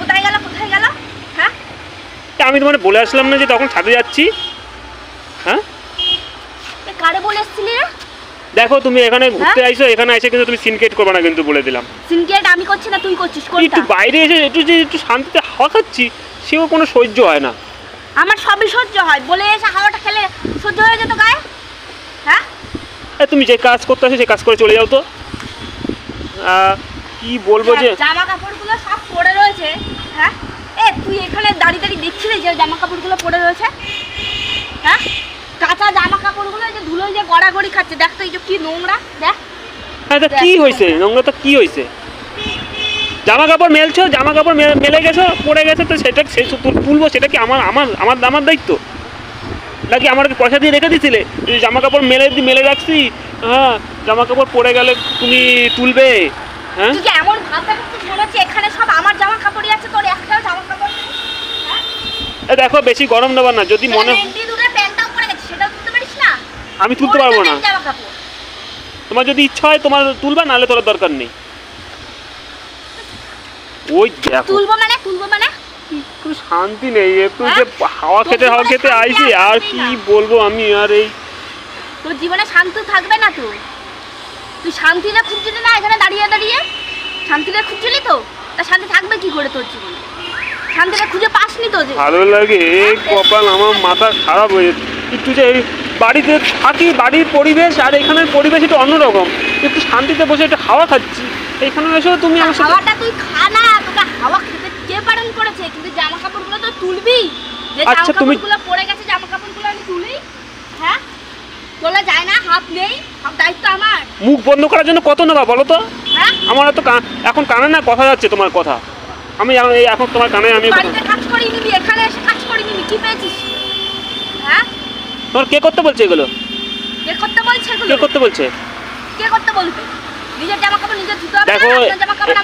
কোথায় গেল কোথায় গেল? হ্যাঁ আমি তোমাকে বলে আসলাম না যে তখন ছাদে যাচ্ছি? হ্যাঁ কারে বলে এসেছিলি রে? দেখো তুমি এখানে ঘুরতে আইছো, এখানে এসে কিন্তু তুমি সিনকেট করবে না কিন্তু বলে দিলাম। সিনকেট আমি করছি না, তুই করছিস। কোনটা? একটু বাইরে এসে একটু শান্তিতে হাওয়া খাচ্ছি, সেও কোনো সহ্য হয় না। আমার সবই সহ্য হয়, বলে এসে হাওয়াটা খেলে সহ্য হয়ে যেত গায়ে? হ্যাঁ তুমি যে কাজ করতে আসো সে কাজ করে চলে যাও তো। কি বলবো যে জামা কাপড়গুলো সব পড়ে রয়েছে। হ্যাঁ তুই এখানে দাঁড়িয়ে দাঁড়িয়ে দেখছিলি যে জামা কাপড়গুলো পড়ে রয়েছে? হ্যাঁ কাঁচা জামা কাপড়গুলো যে ধুলোয় যে গড়াগড়ি খাচ্ছে, দেখ তো এই যে কি নোংরা। দেখ তা কি হয়েছে? নোংরা তো কি হয়েছে? জামা কাপড় মেলছো, জামা কাপড় মেলে গেছো, পড়ে গেছে, তো সেটা তুলবো, সেটা কি আমার দায়িত্ব নাকি? আমাকে পয়সা দিয়ে রেখে দিয়েছিলে জামা কাপড় মেলে রাখছি, হ্যাঁ জামা কাপড় পড়ে গেলে তুমি তুলবে? হ্যাঁ তুই এমন ভাবতে মনে হচ্ছে এখানে সব আমার জামা কাপড়ই আছে, তোর একটাও জামা কাপড় নেই। দেখো বেশি গরম দেবার না, যদি মনে আমি তুলতে পারবো না। তোমার যদি ইচ্ছা হয় তোমার তুলবা, নাহলে তোর দরকার নেই। ওই দেখো তুলবো মানে একটু শান্তি নেই, একটু যে হাওয়া খেতে আইছি, আর কি বলবো আমি। আর এই তোর জীবনে শান্তি থাকবে না তো? তুই শান্তিটা খুঁজছিলি না এখানে দাঁড়িয়ে দাঁড়িয়ে? শান্তিটা খুঁজছিলি তো, তা শান্তি থাকবে কি করে তোর জীবনে? শান্তিটা খুঁজে পাসনি তো? ভালো লাগে কপাল, আমার মাথা খারাপ হয়ে যাচ্ছে। একটু যে বাড়িতে থাকি, বাড়ির পরিবেশ আর এখানের পরিবেশ একটু অন্যরকম। একটু শান্তিতে বসে একটু হাওয়া খাচ্ছি, এখানে এসেও তুমি আমার সাথে। হাওয়াটা তুই খা না, তোকে হাওয়া খেতে কে বারণ করেছে? কিন্তু জামা কাপড়গুলো তো তুলবি। যে জামা কাপড়গুলো পড়ে গেছে, জামা কাপড়গুলো আমি তুলি। হ্যাঁ তোলা যায় না, হাত নেই, সব দায়িত্ব আমার। মুখ বন্ধ করার জন্য কত নেবা বলো তো? হ্যাঁ আমার তো এখন কানে না কথা যাচ্ছে তোমার কথা। আমি এখন তোমার কানে আমি বাড়িতে কাজ করি নিবি, এখানে এসে কাজ করি নিবি, কি পেয়েছিস? হ্যাঁ তোমার কে করতে বলছে এগুলো? কে করতে বলছে এগুলো? কে করতে বলছে? কে করতে বলবে? নিজের জামা কাপড় নিজে ধুতে হবে। দেখো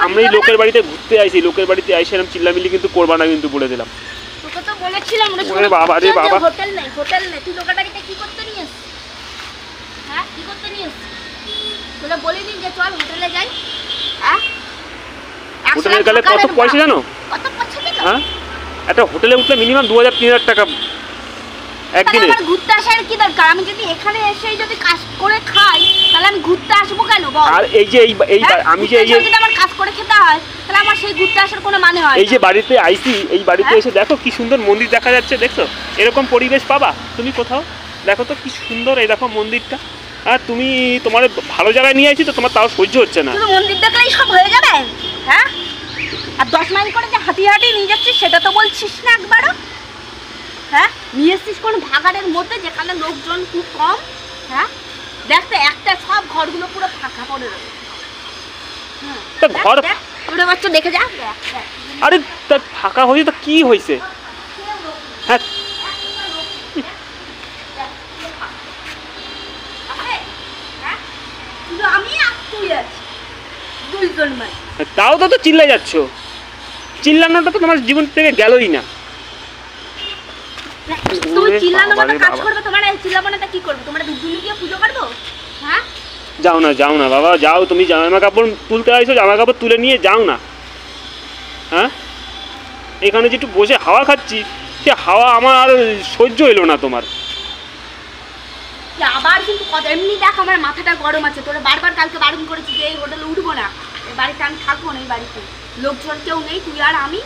আমরা এই লোকের বাড়িতে ঘুরতে আইছি, লোকের বাড়িতে আইসে এরকম চিল্লামিল্লি কিন্তু করবা না কিন্তু বলে দিলাম। তোকে তো বলেছিলাম ওরে বাবা রে বাবা, হোটেল নেই তুই লোকের বাড়িতে কি করতে নিয়ে এসেছিস? হ্যাঁ কি করতে নিয়ে এসেছিস? তোরা বলিনি যে চল হোটেলে যাই? হ্যাঁ হোটেলে গেলে কত পয়সা জানো? কত পয়সা দিল? হ্যাঁ একটা হোটেলে উঠলে মিনিমাম 2000-3000 টাকা একদিনে। আমার ঘুরতে আসার কি দরকার? আমি যদি এখানে এসে যদি কাজ করে খাই, তাহলে আমি ঘুরতে আসবো কেন বল? আর এই যে আমি যে যদি আমার কাজ করে খেতে হয়, তাহলে আমার সেই ঘুরতে আসার কোনো মানে হয় না। এই যে বাড়িতে আইছি, এই বাড়িতে এসে দেখো কি সুন্দর মন্দির দেখা যাচ্ছে, দেখছো? এরকম পরিবেশ পাবা তুমি কোথাও? দেখো তো কি সুন্দর, এই দেখো মন্দিরটা। আর তুমি তোমার ভালো জায়গায় নিয়ে আসি তো তোমার তাও সহ্য হচ্ছে না। শুধু মন্দির দেখলেই সব হয়ে যাবে? হ্যাঁ আর 10 মাইল করে যে হাঁটি নিয়ে যাচ্ছিস, সেটা তো বলছিস না একবারও। হ্যাঁ নিয়ে এসছিস কোন ভাগাড়ের মধ্যে যেখানে লোকজন খুব কম। হ্যাঁ দেখতে একটা সব ঘরগুলো পুরো ফাঁকা পড়ে রয়েছে। ঘর ওটা বাচ্চা দেখে যা। আরে তা ফাঁকা হয়েছে তা কি হয়েছে? হ্যাঁ আমি আর তুই আছি, দুইজন মানে। তাও তো চিল্লাই যাচ্ছ, চিল্লানোটা তো তোমার জীবন থেকে গেলই না। তুমি চিল্লানো মতো কাজ করবে, তোমার চিল্লাবো না তা কি করবে? তোমরা দুজনে গিয়ে পুজো করবো? হ্যাঁ যাও না বাবা, যাও। তুমি জামা কাপড় তুলতে আইছো, জামা কাপড় তুলে নিয়ে যাও না। হ্যাঁ এখানে যে একটু বসে হাওয়া খাচ্ছি, সে হাওয়া আমার আর সহ্য হইলো না তোমার। আবার কিন্তু এমনি দেখ আমার মাথাটা গরম আছে। তোরা বারবার কালকে বারণ করেছি যে এই হোটেলে উঠবো না, এই বাড়িতে আমি থাকবো না। এই বাড়িতে লোকজন কেউ নেই, তুই আর আমি।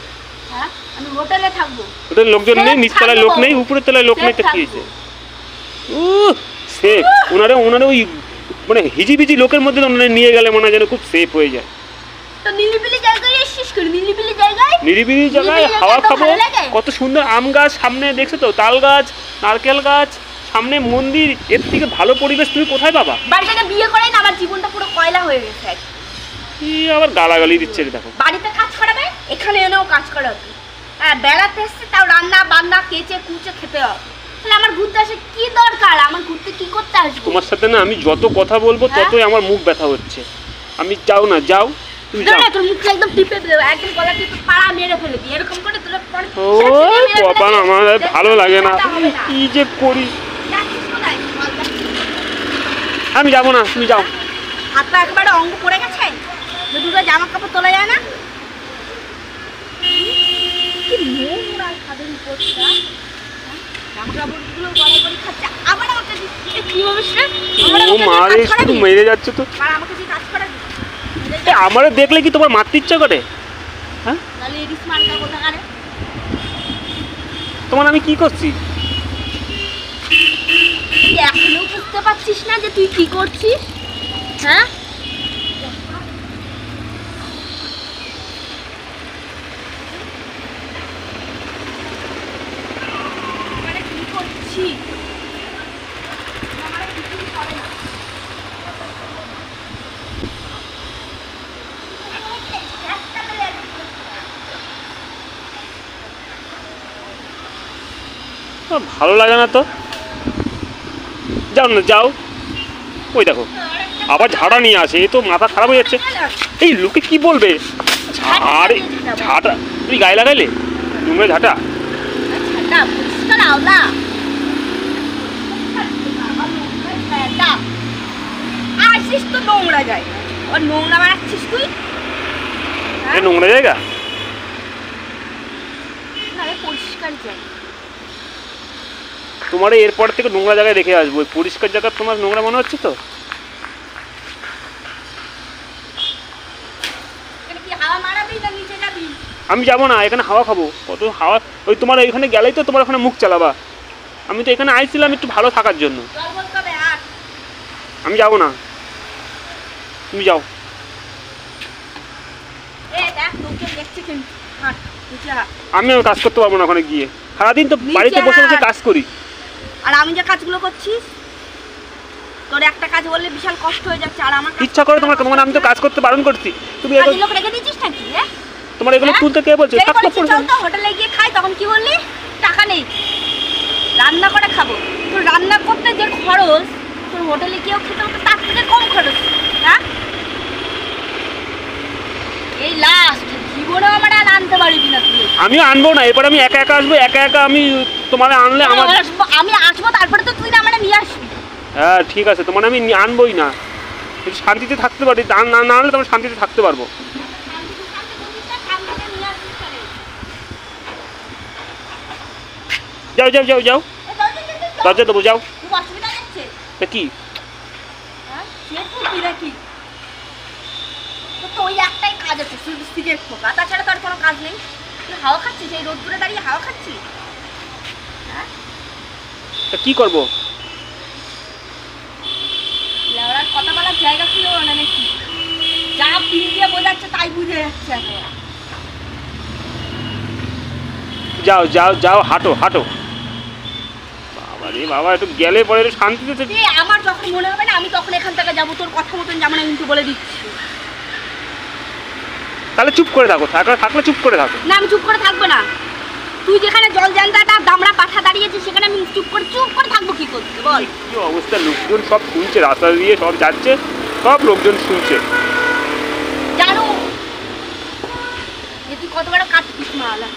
হ্যাঁ আমি হোটেলে থাকবো। হোটেলে লোকজন নেই, নিচতলায় লোক নেই, উপরের তলায় লোক নেই, তো কি হয়েছে? সেফ। ওনারা ওই মানে হিজিবিজি লোকের মধ্যে ওনারা নিয়ে গেলে মনে হয় যেন খুব সেফ হয়ে যায়। তো নিরিবিলি জায়গায় এসেছিস কেন? নিরিবিলি জায়গায় হাওয়া খাবো। কত সুন্দর আম গাছ সামনে, দেখছো তো? তাল গাছ, নারকেল গাছ, সামনে মন্দির, এর থেকে ভালো পরিবেশ তুমি কোথায় পাবা? বাড়িটাকে বিয়ে করে না, আমার জীবনটা পুরো কয়লা হয়ে গেছে। কি আবার গালাগালি দিচ্ছে দেখো। বাড়িতে কাজ করাবে, এখানে এনেও কাজ করাবে। হ্যাঁ বেড়াতে এসছে, তাও রান্না বান্না কেচে কুচে খেতে হবে। তাহলে আমার ঘুরতে আসে কি দরকার? আমার ঘুরতে কি করতে আসবো? তোমার সাথে না আমি যত কথা বলবো ততই আমার মুখ ব্যথা হচ্ছে। আমি যাও না, যাও তুমি যাও। তোর মুখটা একদম টিপে দেব, একদম গলা টিপে পাড়া মেরে ফেলে দি, এরকম করে তোর পরে। ও বাবা, আমার ভালো লাগে না, কি যে করি। আমি যাবো না, তুমি যাও। হাত পা একবারে অঙ্গ পড়ে গেছে, দুটো জামা কাপড় তোলা যায় না। আমাদের উপরটা জামা কাপড়গুলো গড়াগড়ি খাচ্ছে, আবার আমাকে দিচ্ছে কি বলিস রে? ও মারে শুধু মেরে যাচ্ছে তো। আর আমাকে যে কাজ করা আমারে দেখলে কি তোমার মারতে ইচ্ছা করে? হ্যাঁ, তাহলে এডিস মার্কা কোথা কারে? তোমার আমি কি করছি? তুই এখনো বুঝতে পারছিস না যে তুই কি করছিস? হ্যাঁ, মানে কি করছিস? আমার কিছুই করে না। ভালো লাগে না তো, যাও না যাও। ওই দেখো আবার ঝাড়া নিয়ে আসে, এ তো মাথা খারাপ হয়ে যাচ্ছে। এই লোকে কি বলবে? আরে ঝাঁটা তুমি গায়ে লাগাইলে, নোংরা ঝাঁটা। ঝাঁটা পরিষ্কার আওলা। আসিস তো নোংরা যায়, আর নোংরা মারাচ্ছিস তুই? এ নোংরা জায়গা? না রে, পরিষ্কার যায়। তোমার এরপর থেকে নোংরা জায়গায় রেখে আসবো, ওই পরিষ্কার জায়গা তোমার নোংরা মনে হচ্ছে তো। এখানে কি হাওয়া মারাবি না নিচে যাবি? আমি যাবো না, এখানে হাওয়া খাবো। কত হাওয়া, ওই তোমার ওইখানে গেলেই তো তোমার ওখানে মুখ চালাবা। আমি তো এখানে আইছিলাম একটু ভালো থাকার জন্য। চল বল কবে আর? আমি যাবো না, তুমি যাও। এ দেখ লোকজন দেখছে কিন্তু, হাঁট নিচে হাঁট। আমি আর কাজ করতে পারবো না ওখানে গিয়ে, সারাদিন তো নিচে বাড়িতে বসে বসে হাঁট। কাজ করি। আর আমি যে কাজগুলো করছিস, তোর একটা কাজ বললে বিশাল কষ্ট হয়ে যাচ্ছে। আর আমার ইচ্ছা করে তোমার, তোমার আমি তো কাজ করতে বারণ করছি, তুমি এগুলো, কাজের লোক রেখে দিয়েছিস নাকি রে? তোমার এগুলো হ্যাঁ? তুলতে কে বলছে? যেই থাকতো বলেছিস চল তো হোটেলে গিয়ে খাই, তখন কি বললি? টাকা নেই, রান্না করে খাবো। তোর রান্না করতে যে খরচ, তোর হোটেলে গিয়েও খেতে হতো তার থেকে কম খরচ। হ্যাঁ, এই লাস্ট জীবনেও আমার আর আনতে পারবি না তুই। আমিও আনবো না, এরপর আমি একা একা আসবো, একা একা আমি তোমার আনলে আমার। আমি আসবো, তারপরে তো তুই না মানে নিয়ে আসবি। হ্যাঁ ঠিক আছে, তোমার আমি আনবোই না, একটু শান্তিতে থাকতে পারি, না না আনলে তোমার শান্তিতে থাকতে পারবো। যাও যাও যাও যাও, দরজা দেবো, যাও। খুব অসুবিধা হচ্ছে। তা কি? হ্যাঁ, সে খুবই নাকি? তো ওই একটাই কাজ আছে, শুধু সিগারেট খোকা, তাছাড়া তো আর কোনো কাজ নেই। তুই হাওয়া খাচ্ছিস, এই রোদ্দুরে দাঁড়িয়ে হাওয়া খাচ্ছিস? হ্যাঁ, তা কি করবো? লেওড়ার কথা বলার জায়গা ছিল না নাকি? যা পিন দিয়ে বোঝাচ্ছে তাই বুঝে যাচ্ছে এখন। যাও যাও যাও, হাঁটো হাঁটো। বাবা রে বাবা, একটু গেলে পরে একটু শান্তিতে আমার যখন মনে হবে না, আমি তখন এখান থেকে যাবো। তোর কথা মতন যাবো না কিন্তু, বলে দিচ্ছি। তাহলে চুপ করে থাকো, থাকলে চুপ করে থাকো। না, আমি চুপ করে থাকবো না। তুই যেখানে জল জানতাটা দামড়া পাঠা দাঁড়িয়েছিস, সেখানে আমি চুপ করে থাকবো কি করতে বল? কি অবস্থা, লোকজন সব শুনছে, রাস্তা দিয়ে সব যাচ্ছে, সব লোকজন শুনছে। জানো যে তুই কত বড় কাটছিস মালা।